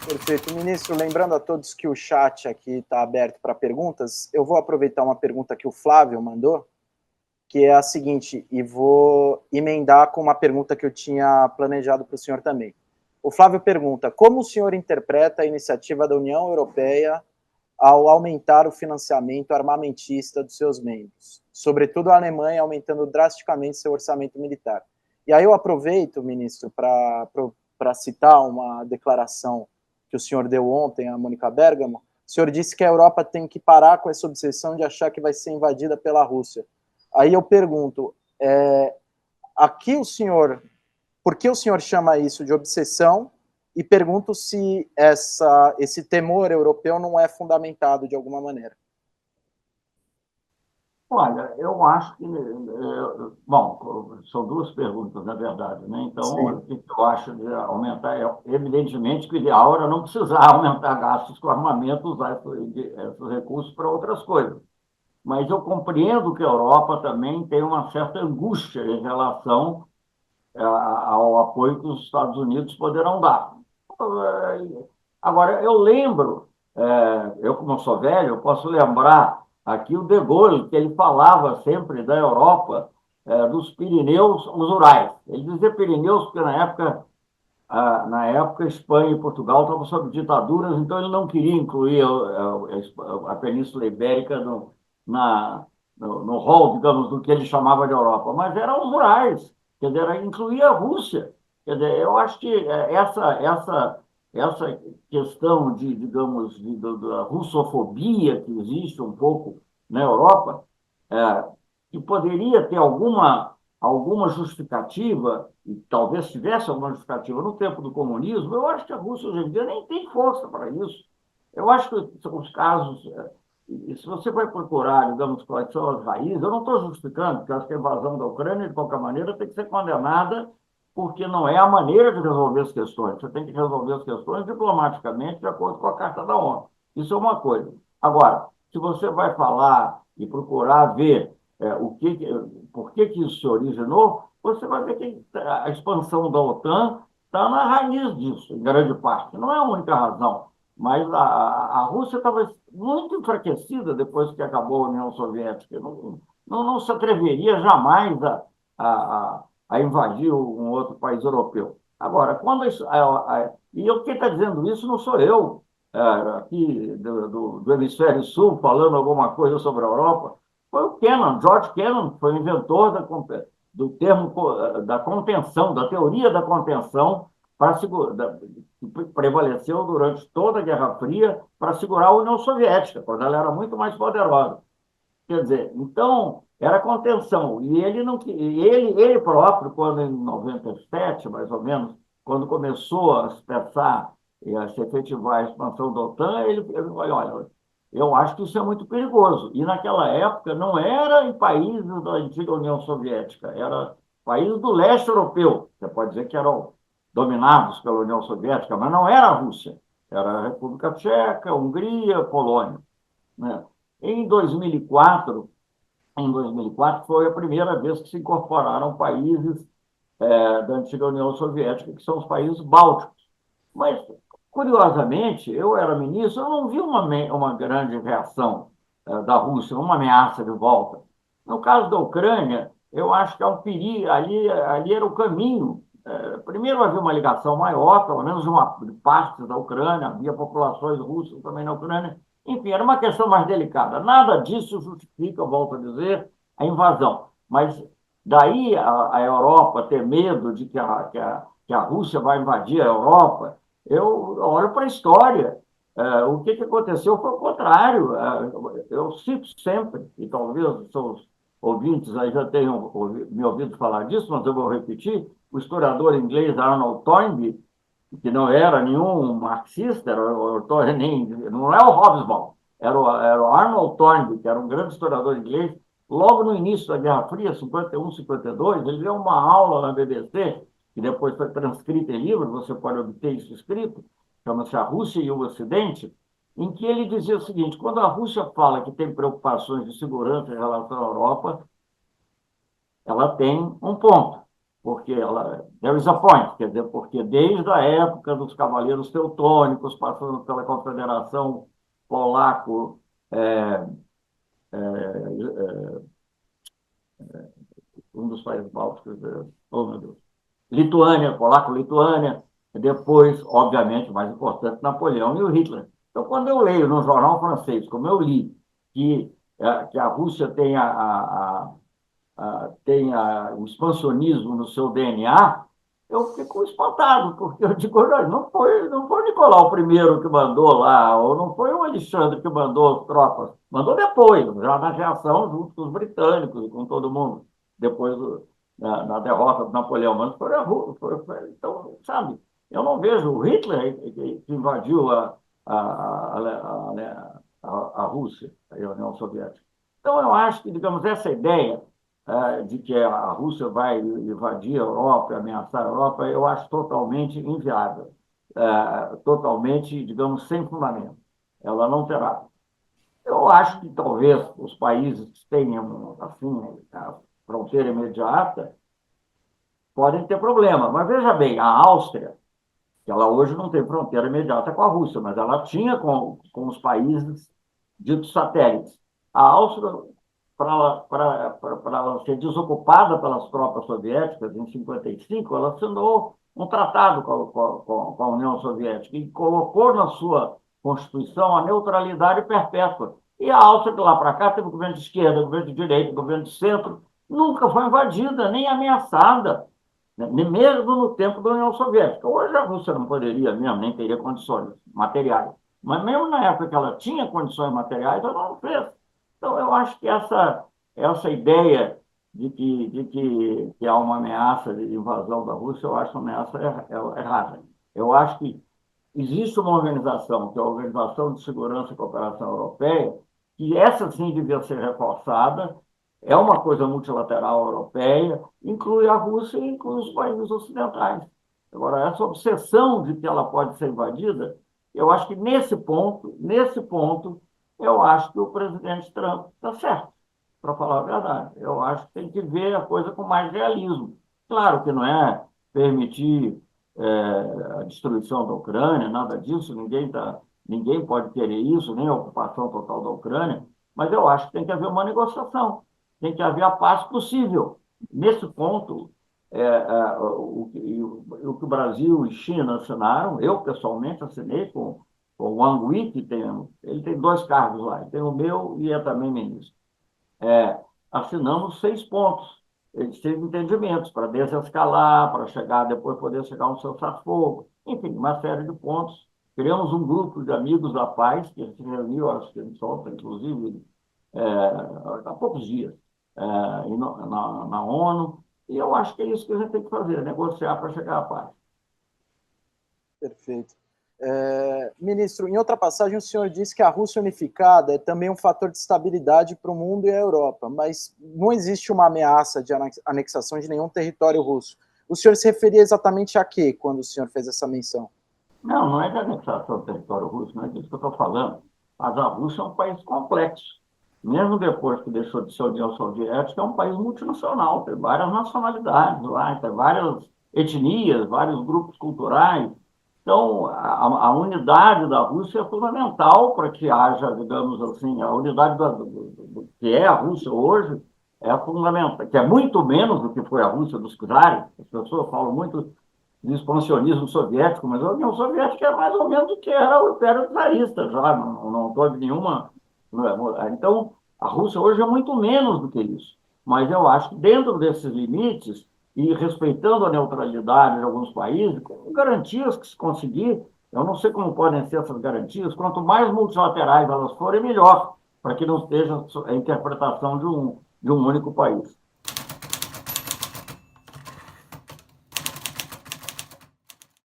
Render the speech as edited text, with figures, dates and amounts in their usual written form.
Perfeito. Ministro, lembrando a todos que o chat aqui está aberto para perguntas, eu vou aproveitar uma pergunta que o Flávio mandou, que é a seguinte, e vou emendar com uma pergunta que eu tinha planejado para o senhor também. O Flávio pergunta, como o senhor interpreta a iniciativa da União Europeia ao aumentar o financiamento armamentista dos seus membros, sobretudo a Alemanha aumentando drasticamente seu orçamento militar? E aí eu aproveito, ministro, para citar uma declaração que o senhor deu ontem a Mônica Bergamo. O senhor disse que a Europa tem que parar com essa obsessão de achar que vai ser invadida pela Rússia. Aí eu pergunto, aqui o senhor, por que o senhor chama isso de obsessão? E pergunto se esse temor europeu não é fundamentado de alguma maneira. Olha, eu acho que... Bom, são duas perguntas, na verdade, né? Então, o que eu acho de aumentar? Evidentemente que o ideal era não precisar aumentar gastos com armamento, usar esses recursos para outras coisas. Mas eu compreendo que a Europa também tem uma certa angústia em relação ao apoio que os Estados Unidos poderão dar. Agora, eu lembro, eu como sou velho, eu posso lembrar aqui o De Gaulle, que ele falava sempre da Europa, dos Pirineus aos Urais. Ele dizia Pirineus porque na época Espanha e Portugal estavam sob ditaduras, então ele não queria incluir a Península Ibérica no rol, digamos, do que ele chamava de Europa, mas eram os Urais, quer dizer, incluía a Rússia. Quer dizer, eu acho que essa questão digamos, da russofobia que existe um pouco na Europa, que poderia ter alguma justificativa, e talvez tivesse alguma justificativa no tempo do comunismo, eu acho que a Rússia hoje em dia nem tem força para isso. Eu acho que os casos, e se você vai procurar, digamos, quais são as raízes, eu não estou justificando, porque eu acho que a invasão da Ucrânia, de qualquer maneira, tem que ser condenada, porque não é a maneira de resolver as questões. Você tem que resolver as questões diplomaticamente, de acordo com a Carta da ONU. Isso é uma coisa. Agora, se você vai falar e procurar ver por que isso se originou, você vai ver que a expansão da OTAN está na raiz disso, em grande parte. Não é a única razão, mas a Rússia estava muito enfraquecida depois que acabou a União Soviética. Não se atreveria jamais a invadir um outro país europeu. Agora, quando isso... E quem está dizendo isso não sou eu, aqui do Hemisfério Sul, falando alguma coisa sobre a Europa, foi o Kennan, George Kennan, que foi o inventor do termo da contenção, da teoria da contenção, que prevaleceu durante toda a Guerra Fria para segurar a União Soviética, quando ela era muito mais poderosa. Quer dizer, então, era contenção. E ele próprio, quando em 97, mais ou menos, quando começou a se pensar e a se efetivar a expansão da OTAN, ele falou, olha, eu acho que isso é muito perigoso. E naquela época não era em países da antiga União Soviética, era países do leste europeu. Você pode dizer que eram dominados pela União Soviética, mas não era a Rússia. Era a República Tcheca, Hungria, Polônia, né? Em 2004 foi a primeira vez que se incorporaram países da antiga União Soviética, que são os países bálticos. Mas, curiosamente, eu era ministro, eu não vi uma grande reação da Rússia, uma ameaça de volta. No caso da Ucrânia, eu acho que há um perigo, ali era o caminho. Primeiro havia uma ligação maior, pelo menos de parte da Ucrânia, havia populações russas também na Ucrânia. Enfim, era uma questão mais delicada. Nada disso justifica, eu volto a dizer, a invasão. Mas daí a Europa ter medo de que a Rússia vai invadir a Europa, eu olho para a história. O que aconteceu foi o contrário. Eu cito sempre, e talvez os seus ouvintes aí já tenham me ouvido falar disso, mas eu vou repetir, o historiador inglês Arnold Toynbee, que não era nenhum marxista, não é o Hobsbawm, era o Arnold Toynbee, que era um grande historiador inglês. Logo no início da Guerra Fria, 51, 52, ele deu uma aula na BBC, que depois foi transcrita em livro, você pode obter isso escrito, chama-se A Rússia e o Ocidente, em que ele dizia o seguinte: quando a Rússia fala que tem preocupações de segurança em relação à Europa, ela tem um ponto. porque there is a point, quer dizer, porque desde a época dos Cavaleiros Teutônicos, passando pela Confederação Polaco, é, um dos países bálticos, oh meu Deus, Lituânia, Polaco-Lituânia, depois, obviamente, mais importante, Napoleão e o Hitler. Então, quando eu leio no jornal francês, como eu li, que a Rússia tem o expansionismo no seu DNA, eu fico espantado, porque eu digo, não foi Nicolau I que mandou lá, ou não foi o Alexandre que mandou as tropas, mandou depois, já na reação junto com os britânicos e com todo mundo, depois na derrota do Napoleão, mas foi a Rússia. Então, sabe, eu não vejo o Hitler que invadiu a Rússia, a União Soviética. Então, eu acho que, digamos, essa ideia de que a Rússia vai invadir a Europa, ameaçar a Europa, eu acho totalmente inviável, totalmente, digamos, sem fundamento. Ela não terá. Eu acho que talvez os países que tenham, assim, a fronteira imediata podem ter problema. Mas veja bem, a Áustria, que ela hoje não tem fronteira imediata com a Rússia, mas ela tinha com os países ditos satélites. A Áustria, para ela ser desocupada pelas tropas soviéticas em 55, ela assinou um tratado com a União Soviética e colocou na sua Constituição a neutralidade perpétua. E a Áustria, de lá para cá, teve governo de esquerda, governo de direita, governo de centro, nunca foi invadida, nem ameaçada, né? Mesmo no tempo da União Soviética. Hoje a Rússia não poderia mesmo, nem teria condições materiais. Mas mesmo na época que ela tinha condições materiais, ela não fez. Então, eu acho que essa ideia de que há uma ameaça de invasão da Rússia, eu acho uma ameaça errada. Eu acho que existe uma organização, que é a Organização de Segurança e Cooperação Europeia, que essa sim devia ser reforçada, é uma coisa multilateral europeia, inclui a Rússia e inclui os países ocidentais. Agora, essa obsessão de que ela pode ser invadida, eu acho que nesse ponto, eu acho que o presidente Trump está certo, para falar a verdade. Eu acho que tem que ver a coisa com mais realismo. Claro que não é permitir a destruição da Ucrânia, nada disso, ninguém pode querer isso, nem a ocupação total da Ucrânia, mas eu acho que tem que haver uma negociação, tem que haver a paz possível. Nesse ponto, o que o Brasil e China assinaram, eu pessoalmente assinei com o Wang Yi, ele tem 2 cargos lá, ele tem o meu e é também ministro. Assinamos 6 pontos, 6 entendimentos para desescalar, para depois poder chegar a um cessar-fogo, enfim, uma série de pontos. Criamos um grupo de amigos da paz, que se reuniu, acho que solta, inclusive, há poucos dias, na ONU, e eu acho que é isso que a gente tem que fazer, negociar para chegar à paz. Perfeito. Ministro, em outra passagem o senhor disse que a Rússia unificada é também um fator de estabilidade para o mundo e a Europa, mas não existe uma ameaça de anexação de nenhum território russo. O senhor se referia exatamente a quê quando o senhor fez essa menção? Não é de anexação do território russo, não é disso que eu estou falando. Mas a Rússia é um país complexo. Mesmo depois que deixou de ser União Soviética, é um país multinacional, tem várias nacionalidades lá, tem várias etnias, vários grupos culturais. Então, a unidade da Rússia é fundamental para que haja, digamos assim, a unidade do que é a Rússia hoje é fundamental, que é muito menos do que foi a Rússia dos czares. As pessoas falam muito de expansionismo soviético, mas a União Soviética é mais ou menos o que era o Império Czarista já, não houve nenhuma. Então, a Rússia hoje é muito menos do que isso. Mas eu acho que dentro desses limites, e respeitando a neutralidade de alguns países, com garantias que se conseguir, eu não sei como podem ser essas garantias, quanto mais multilaterais elas forem, melhor, para que não esteja a interpretação de um único país.